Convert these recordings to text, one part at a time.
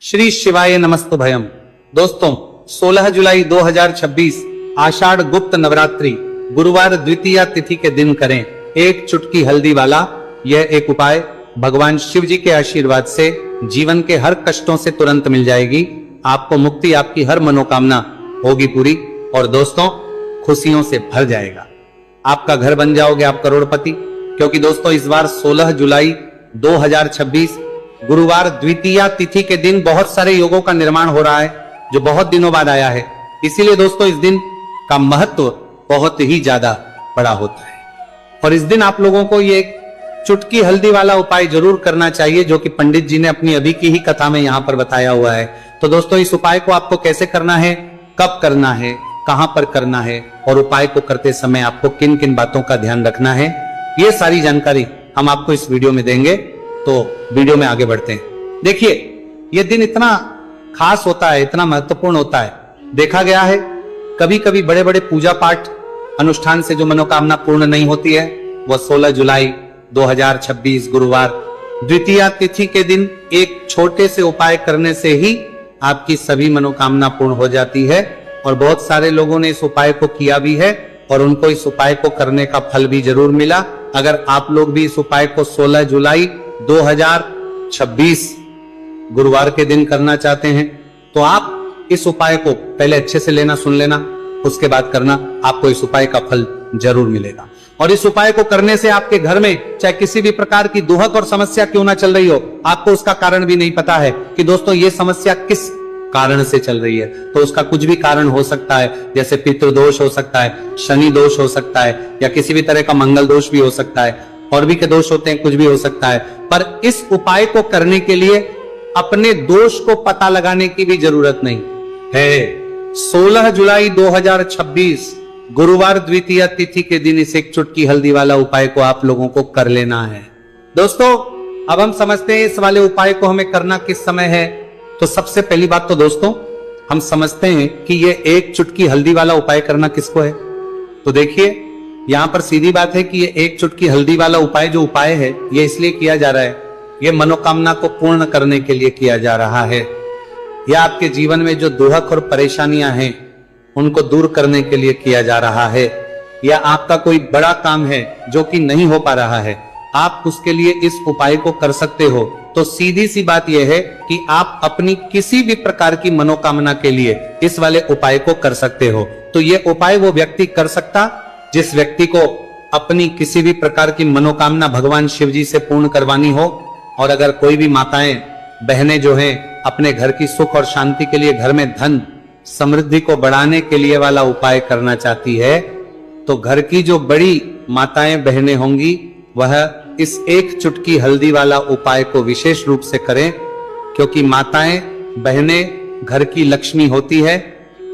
श्री शिवाय नमस्तुभयम। दोस्तों 16 जुलाई 2026 आषाढ़ गुप्त नवरात्रि गुरुवार द्वितीया तिथि के दिन करें एक चुटकी हल्दी वाला यह एक उपाय। भगवान शिव जी के आशीर्वाद से जीवन के हर कष्टों से तुरंत मिल जाएगी, आपको मुक्ति, आपकी हर मनोकामना होगी पूरी और दोस्तों खुशियों से भर जाएगा। आपका घर बन जाओगे आप करोड़पति, क्योंकि दोस्तों इस बार 16 जुलाई 2026 गुरुवार द्वितीया तिथि के दिन बहुत सारे योगों का निर्माण हो रहा है जो बहुत दिनों बाद आया है। इसीलिए दोस्तों इस दिन का महत्व बहुत ही ज्यादा बड़ा होता है और इस दिन आप लोगों को ये चुटकी हल्दी वाला उपाय जरूर करना चाहिए जो कि पंडित जी ने अपनी अभी की ही कथा में यहां पर बताया हुआ है। तो दोस्तों इस उपाय को आपको कैसे करना है, कब करना है, कहां पर करना है और उपाय को करते समय आपको किन किन बातों का ध्यान रखना है, ये सारी जानकारी हम आपको इस वीडियो में देंगे। तो वीडियो में आगे बढ़ते हैं। देखिए यह दिन इतना खास होता है, इतना महत्वपूर्ण होता है। देखा गया है कभी कभी बड़े बड़े पूजा पाठ अनुष्ठान से जो मनोकामना पूर्ण नहीं होती है वह 16 जुलाई 2026 गुरुवार द्वितीया तिथि के दिन एक छोटे से उपाय करने से ही आपकी सभी मनोकामना पूर्ण हो जाती है। और बहुत सारे लोगों ने इस उपाय को किया भी है और उनको इस उपाय को करने का फल भी जरूर मिला। अगर आप लोग भी इस उपाय को 16 जुलाई 2026 गुरुवार के दिन करना चाहते हैं तो आप इस उपाय को पहले अच्छे से लेना, सुन लेना, उसके बाद करना, आपको इस उपाय का फल जरूर मिलेगा। और इस उपाय को करने से आपके घर में चाहे किसी भी प्रकार की दुहक और समस्या क्यों ना चल रही हो, आपको उसका कारण भी नहीं पता है कि दोस्तों ये समस्या किस कारण से चल रही है, तो उसका कुछ भी कारण हो सकता है। जैसे पितृदोष हो सकता है, शनि दोष हो सकता है या किसी भी तरह का मंगल दोष भी हो सकता है, और भी के दोष होते हैं, कुछ भी हो सकता है। पर इस उपाय को करने के लिए अपने दोष को पता लगाने की भी जरूरत नहीं है। 16 जुलाई 2026 गुरुवार द्वितीया तिथि के दिन इस एक चुटकी हल्दी वाला उपाय को आप लोगों को कर लेना है। दोस्तों अब हम समझते हैं इस वाले उपाय को हमें करना किस समय है। तो सबसे पहली बात तो दोस्तों हम समझते हैं कि ये एक चुटकी हल्दी वाला उपाय करना किसको है। तो देखिए यहां पर सीधी बात है कि ये एक चुटकी हल्दी वाला उपाय जो उपाय है ये इसलिए किया जा रहा है, ये मनोकामना को पूर्ण करने के लिए किया जा रहा है, या आपके जीवन में जो दुहक और परेशानियां हैं उनको दूर करने के लिए किया जा रहा है, या आपका कोई बड़ा काम है जो कि नहीं हो पा रहा है, आप उसके लिए इस उपाय को कर सकते हो। तो सीधी सी बात यह है कि आप अपनी किसी भी प्रकार की मनोकामना के लिए इस वाले उपाय को कर सकते हो। तो ये उपाय वो व्यक्ति कर सकता जिस व्यक्ति को अपनी किसी भी प्रकार की मनोकामना भगवान शिव जी से पूर्ण करवानी हो। और अगर कोई भी माताएं बहनें जो हैं अपने घर की सुख और शांति के लिए, घर में धन समृद्धि को बढ़ाने के लिए वाला उपाय करना चाहती है, तो घर की जो बड़ी माताएं बहनें होंगी वह इस एक चुटकी हल्दी वाला उपाय को विशेष रूप से करें, क्योंकि माताएं बहनें घर की लक्ष्मी होती है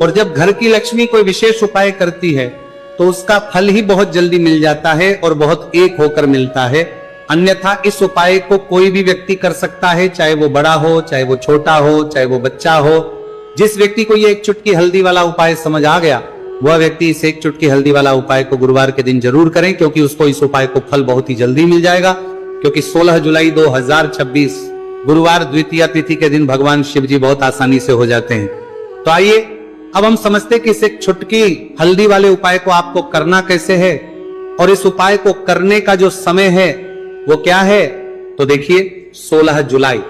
और जब घर की लक्ष्मी कोई विशेष उपाय करती है तो उसका फल ही बहुत जल्दी मिल जाता है और बहुत एक होकर मिलता है। अन्यथा इस उपाय को कोई भी व्यक्ति कर सकता है, चाहे वो बड़ा हो, चाहे वो छोटा हो, चाहे वो बच्चा हो। जिस व्यक्ति को ये एक चुटकी हल्दी वाला उपाय समझ आ गया वह व्यक्ति इस एक चुटकी हल्दी वाला उपाय को गुरुवार के दिन जरूर करें, क्योंकि उसको इस उपाय को फल बहुत ही जल्दी मिल जाएगा। क्योंकि 16 जुलाई 2026 गुरुवार द्वितीया तिथि के दिन भगवान शिव जी बहुत आसानी से हो जाते हैं। तो आइए अब हम समझते हैं कि इस एक चुटकी हल्दी वाले उपाय को आपको करना कैसे है और इस उपाय को करने का जो समय है वो क्या है। तो देखिए 16 जुलाई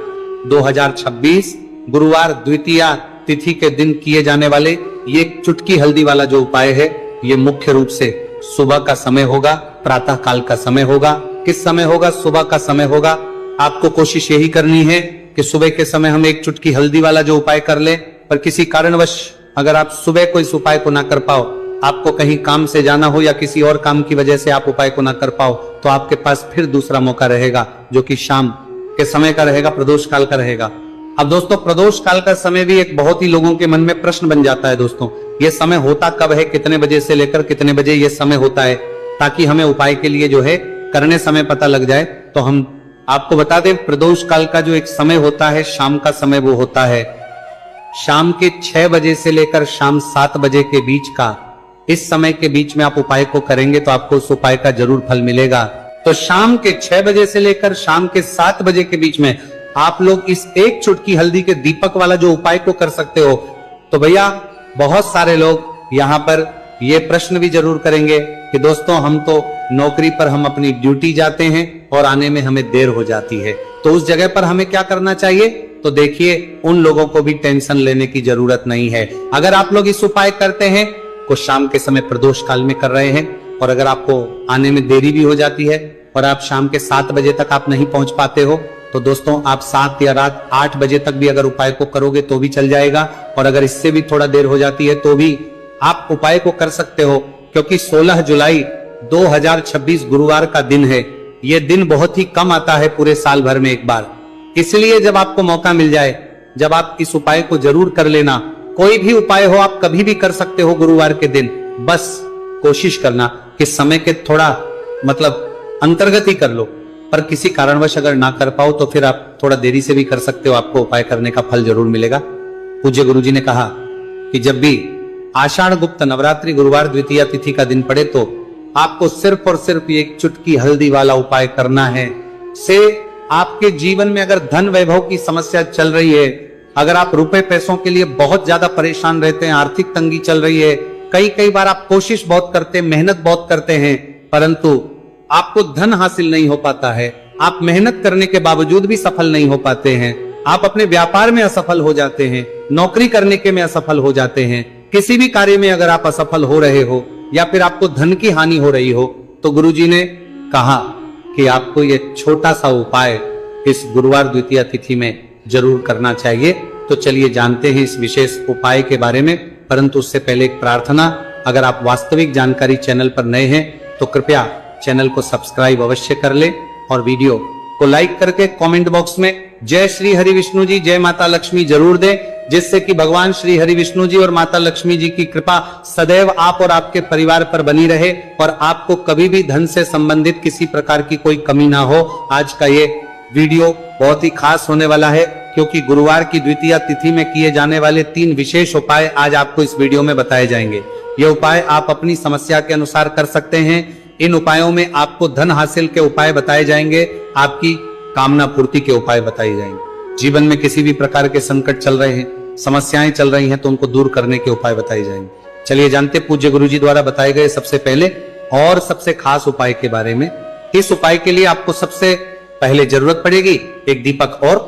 2026 गुरुवार द्वितीया तिथि के दिन किए जाने वाले ये चुटकी हल्दी वाला जो उपाय है ये मुख्य रूप से सुबह का समय होगा, प्रातः काल का समय होगा। किस समय होगा? सुबह का समय होगा। आपको कोशिश यही करनी है कि सुबह के समय हम एक चुटकी हल्दी वाला जो उपाय कर लें। पर किसी कारणवश अगर आप सुबह को इस उपाय को ना कर पाओ, आपको कहीं काम से जाना हो या किसी और काम की वजह से आप उपाय को ना कर पाओ, तो आपके पास फिर दूसरा मौका रहेगा जो कि शाम के समय का रहेगा, प्रदोष काल का रहेगा। अब दोस्तों प्रदोष काल का समय भी एक बहुत ही लोगों के मन में प्रश्न बन जाता है। दोस्तों ये समय होता कब है, कितने बजे से लेकर कितने बजे ये समय होता है, ताकि हमें उपाय के लिए जो है करने समय पता लग जाए। तो हम आपको बता दें प्रदोष काल का जो एक समय होता है, शाम का समय, वो होता है शाम के 6 बजे से लेकर शाम 7 बजे के बीच का। इस समय के बीच में आप उपाय को करेंगे तो आपको उस उपाय का जरूर फल मिलेगा। तो शाम के 6 बजे से लेकर शाम के 7 बजे के बीच में आप लोग इस एक चुटकी हल्दी के दीपक वाला जो उपाय को कर सकते हो। तो भैया बहुत सारे लोग यहाँ पर ये प्रश्न भी जरूर करेंगे कि दोस्तों हम तो नौकरी पर हम अपनी ड्यूटी जाते हैं और आने में हमें देर हो जाती है, तो उस जगह पर हमें क्या करना चाहिए। तो देखिए उन लोगों को भी टेंशन लेने की जरूरत नहीं है। अगर आप लोग इस उपाय करते हैं को शाम के समय प्रदोष काल में कर रहे हैं और अगर आपको आने में देरी भी हो जाती है और आप शाम के 7 बजे तक आप नहीं पहुंच पाते हो, तो दोस्तों आप 7 या रात 8 बजे तक भी अगर उपाय को करोगे तो भी चल जाएगा। और अगर इससे भी थोड़ा देर हो जाती है तो भी आप उपाय को कर सकते हो, क्योंकि 16 जुलाई 2026 गुरुवार का दिन है। यह दिन बहुत ही कम आता है पूरे साल भर में एक बार, इसलिए जब आपको मौका मिल जाए, जब आप इस उपाय को जरूर कर लेना। कोई भी उपाय हो आप कभी भी कर सकते हो गुरुवार के दिन, बस कोशिश करना कि समय के थोड़ा मतलब अंतर्गत ही कर लो। पर किसी कारणवश अगर ना कर पाओ तो फिर आप थोड़ा देरी से भी कर सकते हो, आपको उपाय करने का फल जरूर मिलेगा। पूज्य गुरुजी ने कहा कि जब भी आषाढ़ गुप्त नवरात्रि गुरुवार द्वितीया तिथि का दिन पड़े तो आपको सिर्फ और सिर्फ एक चुटकी हल्दी वाला उपाय करना है। से आपके जीवन में अगर धन वैभव की समस्या चल रही है, अगर आप रुपए पैसों के लिए बहुत ज्यादा परेशान रहते हैं, आर्थिक तंगी चल रही है, कई बार आप कोशिश बहुत करते हैं, मेहनत बहुत करते हैं, परंतु आपको धन हासिल नहीं हो पाता है, आप मेहनत करने के बावजूद भी सफल नहीं हो पाते हैं, आप अपने व्यापार में असफल हो जाते हैं, नौकरी करने के में असफल हो जाते हैं, किसी भी कार्य में अगर आप असफल हो रहे हो या फिर आपको धन की हानि हो रही हो, तो गुरुजी ने कहा कि आपको ये छोटा सा उपाय इस गुरुवार द्वितीया तिथि में जरूर करना चाहिए। तो चलिए जानते हैं इस विशेष उपाय के बारे में, परंतु उससे पहले एक प्रार्थना। अगर आप वास्तविक जानकारी चैनल पर नए हैं तो कृपया चैनल को सब्सक्राइब अवश्य कर ले और वीडियो को लाइक करके कमेंट बॉक्स में जय श्री हरि विष्णु जी, जय माता लक्ष्मी जरूर दें, जिससे कि भगवान श्री हरि विष्णु जी और माता लक्ष्मी जी की कृपा सदैव आप और आपके परिवार पर बनी रहे और आपको कभी भी धन से संबंधित किसी प्रकार की कोई कमी ना हो। आज का ये वीडियो बहुत ही खास होने वाला है, क्योंकि गुरुवार की द्वितीया तिथि में किए जाने वाले 3 विशेष उपाय आज आपको इस वीडियो में बताए जाएंगे। ये उपाय आप अपनी समस्या के अनुसार कर सकते हैं। इन उपायों में आपको धन हासिल के उपाय बताए जाएंगे, आपकी कामना पूर्ति के उपाय बताए जाएंगे। जीवन में किसी भी प्रकार के संकट चल रहे हैं, समस्याएं चल रही हैं, तो उनको दूर करने के उपाय बताए जाएंगे। चलिए जानते पूज्य गुरुजी द्वारा बताए गए सबसे पहले और सबसे खास उपाय के बारे में। इस उपाय के लिए आपको सबसे पहले जरूरत पड़ेगी एक दीपक और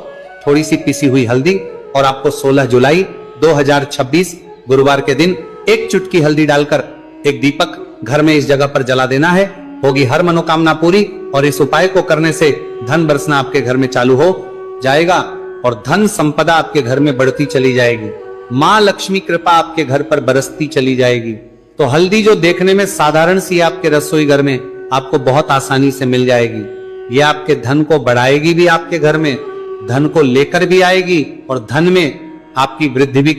थोड़ी सी पिसी हुई हल्दी, और आपको 16 जुलाई 2026 गुरुवार के दिन एक चुटकी हल्दी डालकर एक दीपक घर में इस जगह पर जला देना है। होगी हर मनोकामना पूरी और इस उपाय को करने से धन बरसना आपके घर में चालू हो जाएगा और धन संपदा आपके घर में बढ़ती चली जाएगी। माँ लक्ष्मी कृपा आपके घर पर बरसती चली जाएगी। तो हल्दी जो देखने में साधारण सी आपके रसोई घर में आपको बहुत आसानी से मिल जाएगी। ये आपके धन को बढ़ाएगी भी, आपके घर में धन को लेकर भी आएगी और धन में आपकी वृद्धि भी